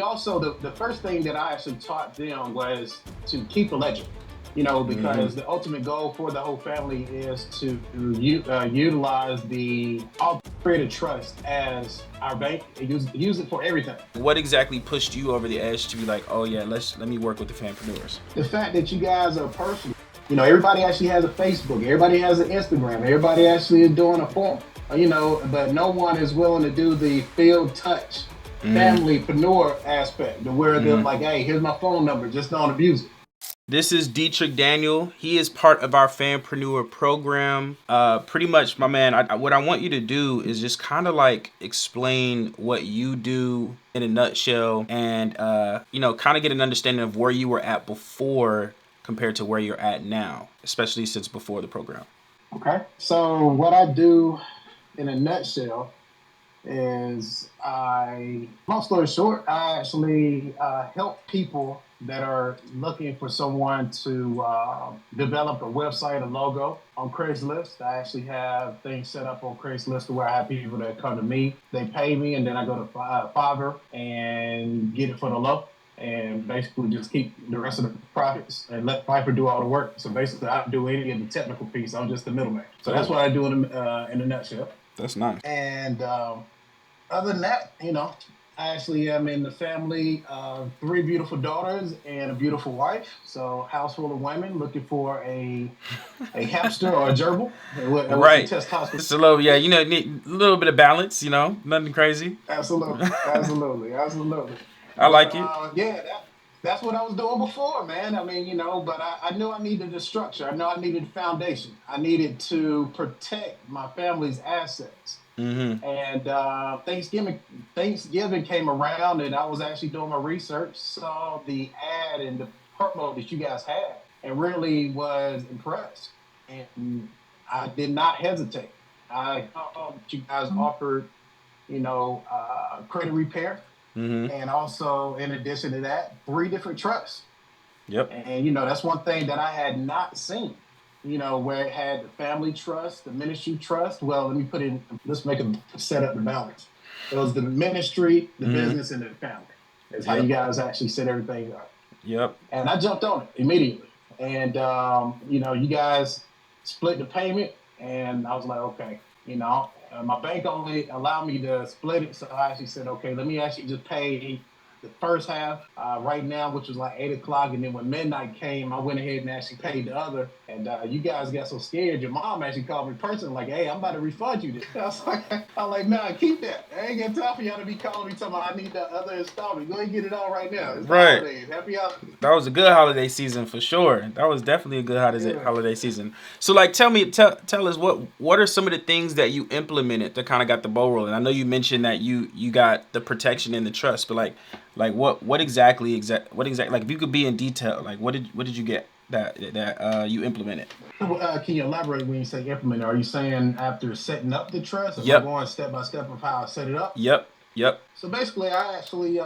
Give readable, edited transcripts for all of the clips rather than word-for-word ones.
Also, the first thing that I actually taught them was to keep a ledger. Because the ultimate goal for the whole family is to utilize the all created trust as our bank and use it for everything. What exactly pushed you over the edge to be like, oh yeah, let me work with the Fampreneurs? The fact that you guys are personal. Everybody actually has a Facebook. Everybody has an Instagram. Everybody actually is doing a form. But no one is willing to do the field touch familypreneur aspect to where they're like, hey, here's my phone number. Just don't abuse it. This is Detrick Daniel. He is part of our Fampreneur program. Pretty much, my man, what I want you to do is just kind of like explain what you do in a nutshell and, kind of get an understanding of where you were at before compared to where you're at now, especially since before the program. Okay. So what I do in a nutshell is long story short, I actually help people that are looking for someone to develop a website, a logo on Craigslist. I actually have things set up on Craigslist where I have people that come to me, they pay me, and then I go to Fiverr and get it for the low. And basically just keep the rest of the profits and let Fiverr do all the work. So basically, I don't do any of the technical piece. I'm just the middleman. So that's what I do in a nutshell. That's nice. And other than that, I actually am in the family of 3 beautiful daughters and a beautiful wife. So house full of women looking for a hamster or a gerbil. Right. It's a little, need a little bit of balance, nothing crazy. Absolutely. I like it. That's what I was doing before, man. But I knew I needed the structure. I know I needed the foundation. I needed to protect my family's assets. And Thanksgiving came around, and I was actually doing my research, saw the ad and the promo that you guys had, and really was impressed. And I did not hesitate. I thought that you guys offered, credit repair, and also in addition to that, 3 different trusts. Yep. And that's one thing that I had not seen. Where it had the family trust, the ministry trust. Well, let's make a set up the balance. It was the ministry, the business, and the family. That's how you guys actually set everything up. Yep. And I jumped on it immediately. And, you guys split the payment, and I was like, okay, my bank only allowed me to split it. So I actually said, okay, let me actually just pay the first half right now, which was like 8 o'clock. And then when midnight came, I went ahead and actually paid the other. And you guys got so scared. Your mom actually called me personally, like, hey, I'm about to refund you this. I'm like, nah, keep that. I ain't got time for y'all to be calling me talking about I need the other installment. Go ahead and get it all right now. It's right. Holidays. Happy holidays. That was a good holiday season for sure. That was definitely a good holiday season. So like, tell us what are some of the things that you implemented that kind of got the ball rolling? I know you mentioned that you got the protection and the trust, but like what exactly like if you could be in detail, like what did you get that you implemented? Can you elaborate when you say implement? Are you saying after setting up the trust, or going step by step of how I set it up? Yep. So basically, I actually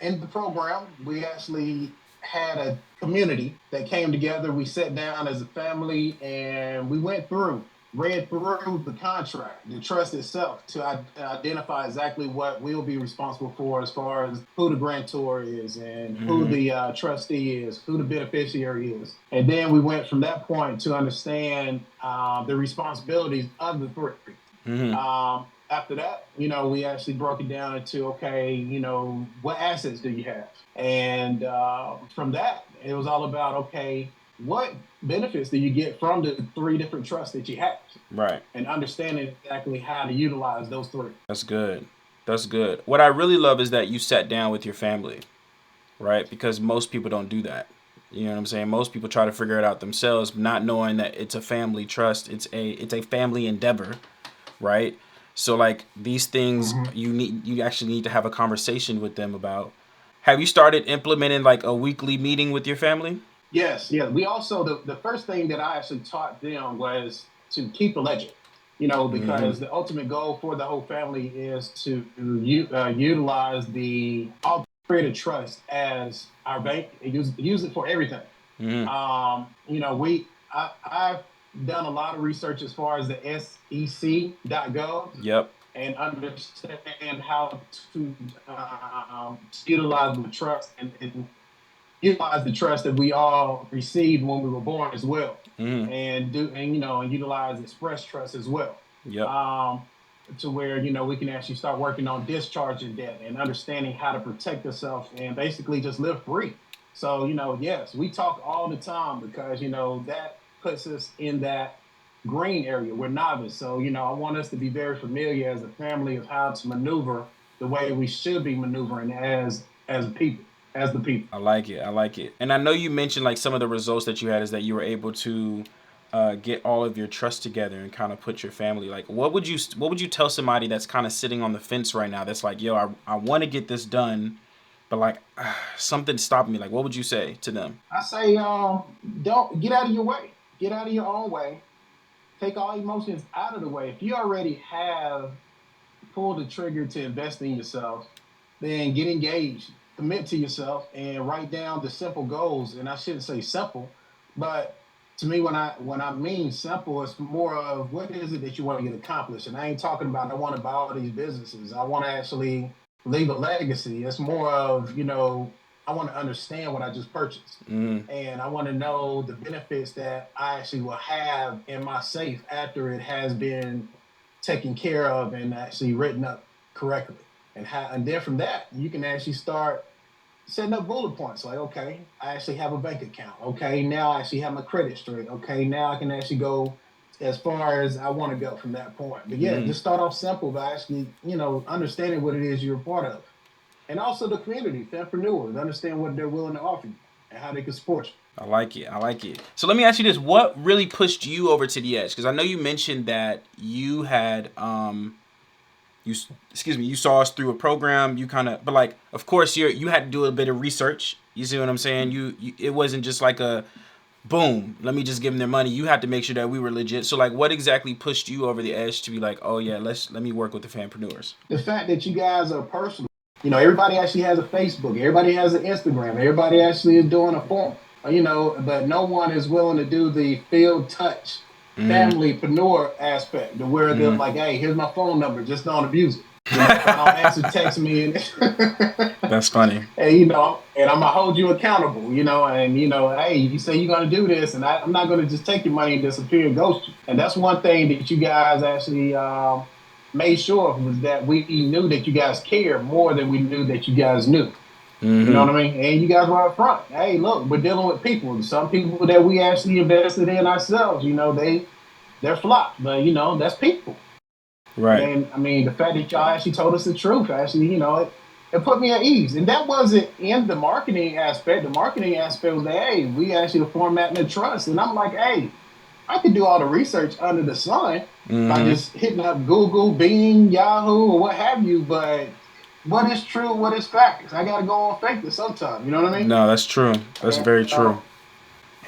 in the program we actually had a community that came together. We sat down as a family and we read through the contract, the trust itself, to identify exactly what we'll be responsible for as far as who the grantor is and who the trustee is, who the beneficiary is. And then we went from that point to understand the responsibilities of the 3. After that, we actually broke it down into, okay, what assets do you have? And from that, it was all about, okay, what benefits do you get from the 3 different trusts that you have? Right. And understanding exactly how to utilize those 3. That's good. What I really love is that you sat down with your family, right? Because most people don't do that. You know what I'm saying? Most people try to figure it out themselves, not knowing that it's a family trust. It's a family endeavor, right? So like these things you actually need to have a conversation with them about. Have you started implementing like a weekly meeting with your family? Yes. We also, the first thing that I actually taught them was to keep a ledger, because the ultimate goal for the whole family is to utilize the all created trust as our bank and use it for everything. I've done a lot of research as far as the SEC.gov. Yep. and understand how to utilize the trust and utilize the trust that we all received when we were born as well, Mm-hmm. and utilize express trust as well. Yep. Um, to where we can actually start working on discharging debt and understanding how to protect ourselves and basically just live free. So yes, we talk all the time because that puts us in that green area. We're novice, so I want us to be very familiar as a family of how to maneuver the way we should be maneuvering as a people, as the people. I like it. I like it. And I know you mentioned like some of the results that you had is that you were able to get all of your trust together and kind of put your family. Like, what would you tell somebody that's kind of sitting on the fence right now? That's like, yo, I want to get this done, but like something's stopping me. Like, what would you say to them? I say, don't get out of your way. Get out of your own way. Take all emotions out of the way. If you already have pulled the trigger to invest in yourself, then get engaged, commit to yourself, and write down the simple goals. And I shouldn't say simple, but to me, when I mean simple, it's more of what is it that you want to get accomplished. And I ain't talking about I want to buy all these businesses. I want to actually leave a legacy. It's more of I want to understand what I just purchased, Mm, and I want to know the benefits that I actually will have in my safe after it has been taken care of and actually written up correctly. And then from that, you can actually start setting up bullet points like, okay, I actually have a bank account. Okay, now I actually have my credit straight. Okay, now I can actually go as far as I want to go from that point. But yeah, mm. just start off simple by actually, understanding what it is you're a part of. And also the community, Fampreneurs, understand what they're willing to offer you and how they can support you. I like it. I like it. So let me ask you this: what really pushed you over to the edge? Because I know you mentioned that you had you excuse me, you saw us through a program. You kind of, but like, of course, you had to do a bit of research. You see what I'm saying? You it wasn't just like a boom. Let me just give them their money. You had to make sure that we were legit. So like, what exactly pushed you over the edge to be like, oh yeah, let me work with the Fampreneurs? The fact that you guys are personal. Everybody actually has a Facebook. Everybody has an Instagram. Everybody actually is doing a forum. But no one is willing to do the field touch Mm, familypreneur aspect, to where they're mm. like, "Hey, here's my phone number. Just don't abuse it. If I don't answer, text me, and That's funny. and and I'm gonna hold you accountable. And hey, you say you're gonna do this, and I'm not gonna just take your money and disappear and ghost you. And that's one thing that you guys actually made sure of, was that we knew that you guys care more than we knew that you guys knew. You know Mm-hmm. what I mean? And you guys were up front. Hey, look, we're dealing with people. Some people that we actually invested in ourselves, they're flopped, but that's people. Right. And I mean, the fact that y'all actually told us the truth, actually, it put me at ease. And that wasn't in the marketing aspect. The marketing aspect was that, hey, we actually are formatting a trust. And I'm like, hey, I could do all the research under the sun by Mm-hmm. just hitting up Google, Bing, Yahoo, or what have you. But what is true? What is facts? I got to go on fake this sometime. You know what I mean? No, that's true. That's And, very true.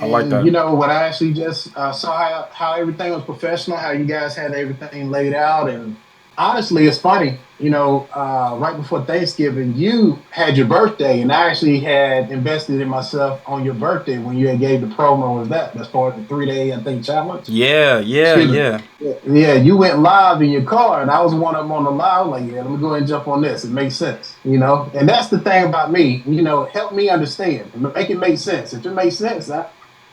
I like and that. when I actually just saw how everything was professional, how you guys had everything laid out, and honestly, it's funny. Right before Thanksgiving, you had your birthday, and I actually had invested in myself on your birthday when you had gave the promo. Was that as far as the 3 day, I think, challenge? Yeah, yeah, Excuse me. yeah. Yeah, you went live in your car, and I was one of them on the live. Like, yeah, let me go ahead and jump on this. It makes sense, And that's the thing about me. Help me understand, make it make sense. If it makes sense,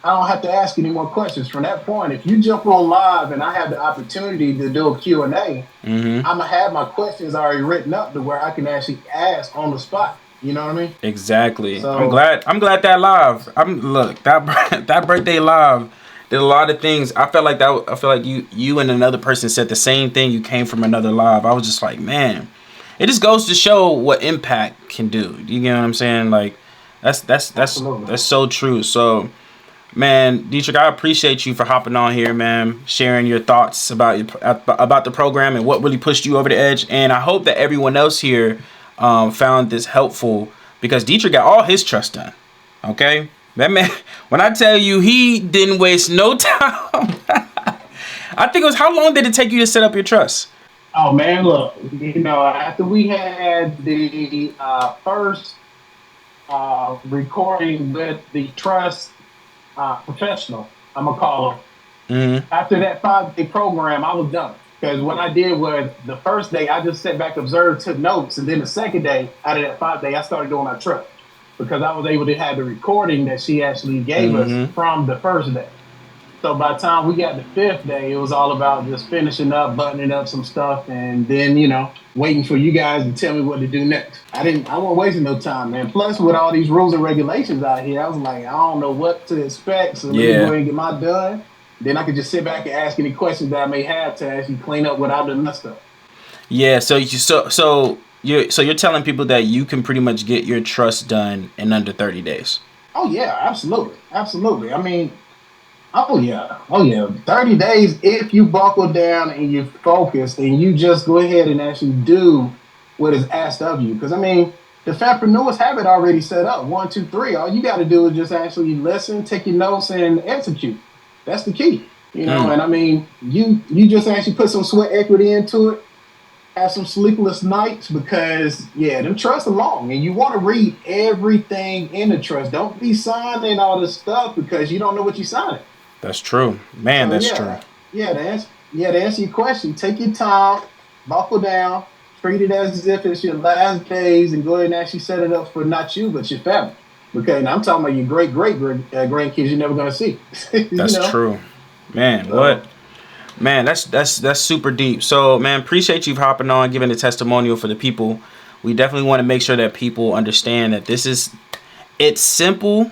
I don't have to ask any more questions from that point. If you jump on live and I have the opportunity to do a Q&A, Mm-hmm. I'm gonna have my questions already written up to where I can actually ask on the spot. You know what I mean? Exactly. I'm So glad. I'm glad that live. I'm look that that birthday live did a lot of things. I felt like that. I feel like you and another person said the same thing. You came from another live. I was just like, man, it just goes to show what impact can do. You know what I'm saying? Like absolutely. that's so true. So man, Detrick, I appreciate you for hopping on here, man, sharing your thoughts about the program and what really pushed you over the edge. And I hope that everyone else here found this helpful because Detrick got all his trust done. Okay, that man. When I tell you, he didn't waste no time. I think it was how long did it take you to set up your trust? Oh man, look, after we had the first recording with the trust professional, I'm gonna call him. Mm-hmm. After that 5 day program, I was done. Because what I did was the first day I just sat back, observed, took notes, and then the second day out of that 5 day I started doing our truck because I was able to have the recording that she actually gave us Mm-hmm. from the first day. So by the time we got the 5th day, it was all about just finishing up, buttoning up some stuff, and then waiting for you guys to tell me what to do next. I wasn't wasting no time, man. Plus, with all these rules and regulations out here, I was like, I don't know what to expect, so let me go Yeah. ahead and get my done. Then I could just sit back and ask any questions that I may have to actually clean up what I've done messed up. Yeah. So you're telling people that you can pretty much get your trust done in under 30 days. Oh yeah, absolutely, absolutely. I mean, oh yeah, oh yeah. 30 days if you buckle down and you focus and you just go ahead and actually do what is asked of you. Because I mean, the Fampreneurs have it already set up. 1, 2, 3. All you got to do is just actually listen, take your notes, and execute. That's the key. Mm. And I mean, you just actually put some sweat equity into it. Have some sleepless nights because them trusts are long and you want to read everything in the trust. Don't be signing all this stuff because you don't know what you're signing. That's true, man. So That's true. to answer your question, take your time, buckle down, treat it as if it's your last days, and go ahead and actually set it up for not you but your family. Okay, now I'm talking about your great grandkids you're never gonna see. you That's know. true, man. So What? Man, that's super deep. So, man, appreciate you hopping on, giving a testimonial for the people. We definitely want to make sure that people understand that it's simple,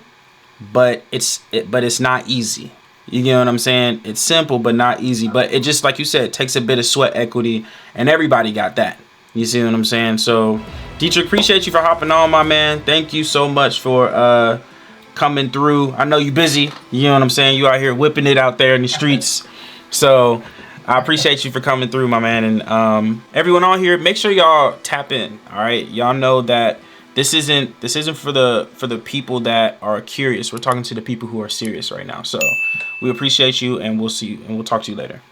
but it's not easy. You know what I'm saying? It's simple but not easy. But it just, like you said, takes a bit of sweat equity, and everybody got that. You see what I'm saying? So, Detrick, appreciate you for hopping on, my man. Thank you so much for coming through. I know you busy. You know what I'm saying? You out here whipping it out there in the streets. So I appreciate you for coming through, my man. And everyone on here, make sure y'all tap in. All right, y'all know that this isn't for the people that are curious. We're talking to the people who are serious right now. So we appreciate you, and we'll talk to you later.